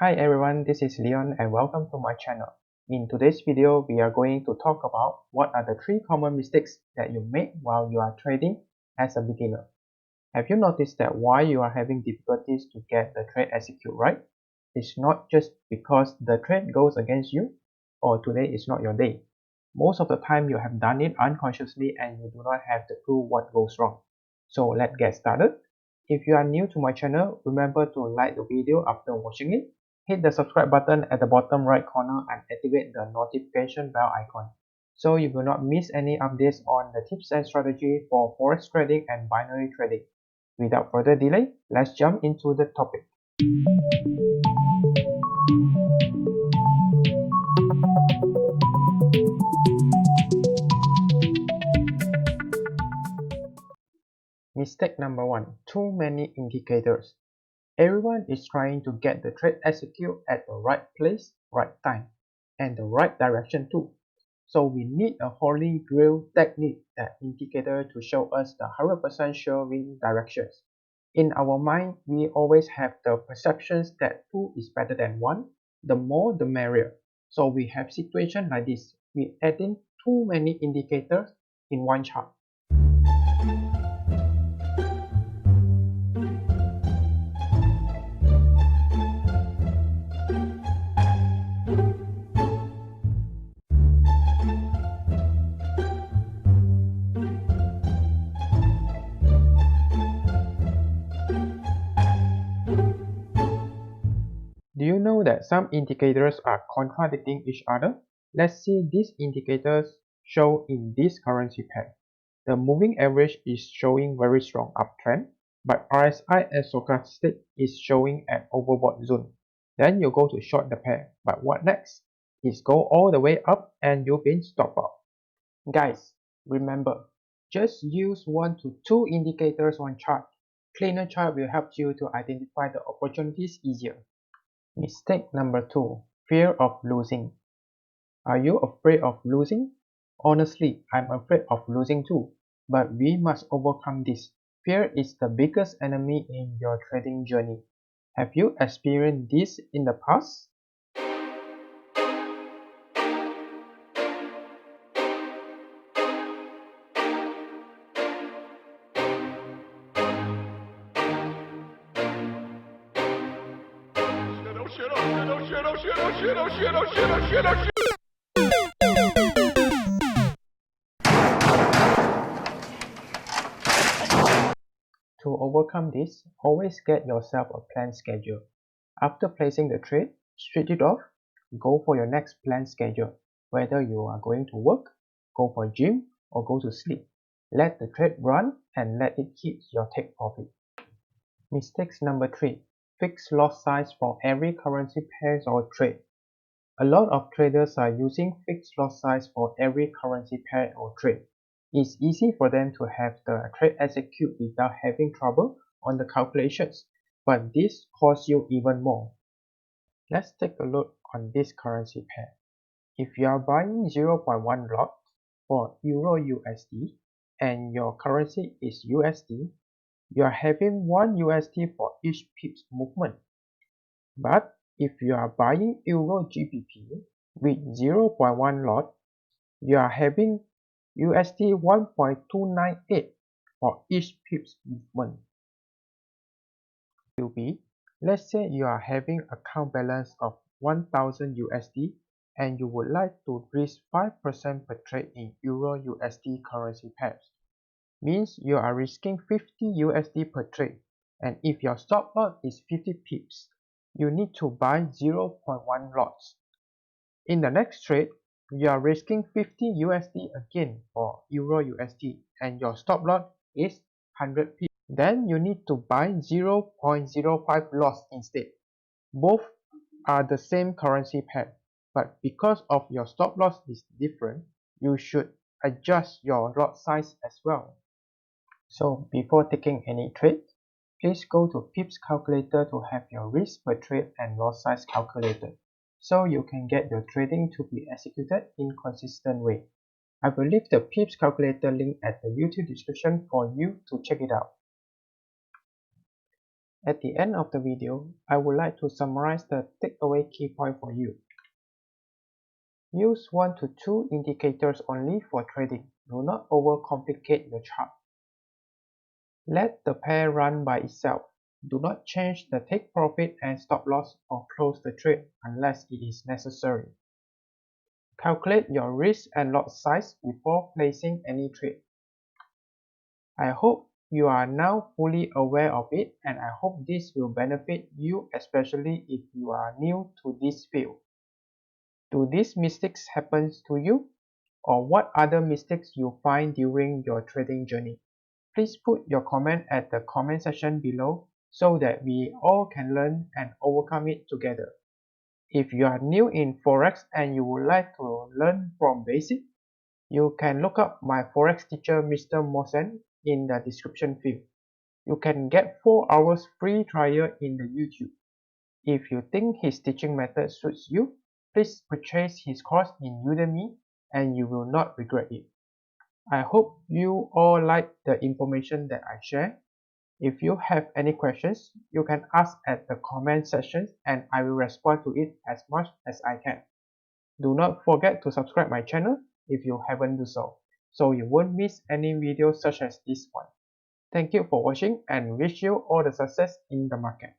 Hi everyone, this is Leon and welcome to my channel. In today's video, we are going to talk about what are the 3 common mistakes that you make while you are trading as a beginner. Have you noticed that why you are having difficulties to get the trade execute right? It's not just because the trade goes against you or today is not your day. Most of the time you have done it unconsciously and you do not have the clue what goes wrong. So let's get started. If you are new to my channel, remember to like the video after watching it. Hit the subscribe button at the bottom right corner and activate the notification bell icon so you will not miss any updates on the tips and strategy for forex trading and binary trading. Without further delay, let's jump into the topic. Mistake number 1. Too many indicators. Everyone is trying to get the trade execute at the right place, right time, and the right direction too. So we need a holy grail technique, that indicator, to show us the 100% sure win directions. In our mind, we always have the perceptions that 2 is better than 1, the more the merrier. So we have situation like this, we add in too many indicators in one chart. Do you know that some indicators are contradicting each other? Let's see these indicators show in this currency pair. The moving average is showing very strong uptrend, but RSI and stochastic is showing an overbought zone. Then you go to short the pair, but what next? It's go all the way up and you've been stopped out. Guys, remember, just use 1 to 2 indicators on chart. Cleaner chart will help you to identify the opportunities easier. Mistake number 2. Fear of losing. Are you afraid of losing? Honestly, I'm afraid of losing too, but we must overcome this. Fear is the biggest enemy in your trading journey. Have you experienced this in the past? To overcome this, always get yourself a planned schedule. After placing the trade, switch it off, go for your next planned schedule. Whether you are going to work, go for gym, or go to sleep. Let the trade run and let it keep your take profit. Mistakes number 3. Fixed lot size for every currency pairs or trade. A lot of traders are using fixed lot size for every currency pair or trade. It's easy for them to have the trade execute without having trouble on the calculations, but this costs you even more. Let's take a look on this currency pair. If you are buying 0.1 lot for Euro USD and your currency is USD, you are having 1 USD for each pips movement. But if you are buying Euro GBP with 0.1 lot, you are having USD 1.298 for each pips movement. Let's say you are having account balance of 1000 USD and you would like to risk 5% per trade in Euro USD currency pairs. Means you are risking 50 USD per trade, and if your stop loss is 50 pips, you need to buy 0.1 lots. In the next trade, you are risking 50 USD again for Euro USD and your stop loss is 100 pips. Then you need to buy 0.05 lots instead. Both are the same currency pair, but because of your stop loss is different, you should adjust your lot size as well. So before taking any trade, please go to pips calculator to have your risk per trade and loss size calculated, so you can get your trading to be executed in consistent way. I will leave the pips calculator link at the YouTube description for you to check it out. At the end of the video, I would like to summarize the takeaway key point for you. Use 1 to 2 indicators only for trading. Do not overcomplicate your chart. Let the pair run by itself. Do not change the take profit and stop loss or close the trade unless it is necessary. Calculate your risk and lot size before placing any trade. I hope you are now fully aware of it, and I hope this will benefit you, especially if you are new to this field. Do these mistakes happen to you? Or what other mistakes you find during your trading journey? Please put your comment at the comment section below so that we all can learn and overcome it together. If you are new in Forex and you would like to learn from basic, you can look up my Forex teacher Mr. Mosen in the description field. You can get 4 hours free trial in the YouTube. If you think his teaching method suits you, please purchase his course in Udemy and you will not regret it. I hope you all like the information that I share. If you have any questions, you can ask at the comment section and I will respond to it as much as I can. Do not forget to subscribe my channel if you haven't done so you won't miss any videos such as this one. Thank you for watching and wish you all the success in the market.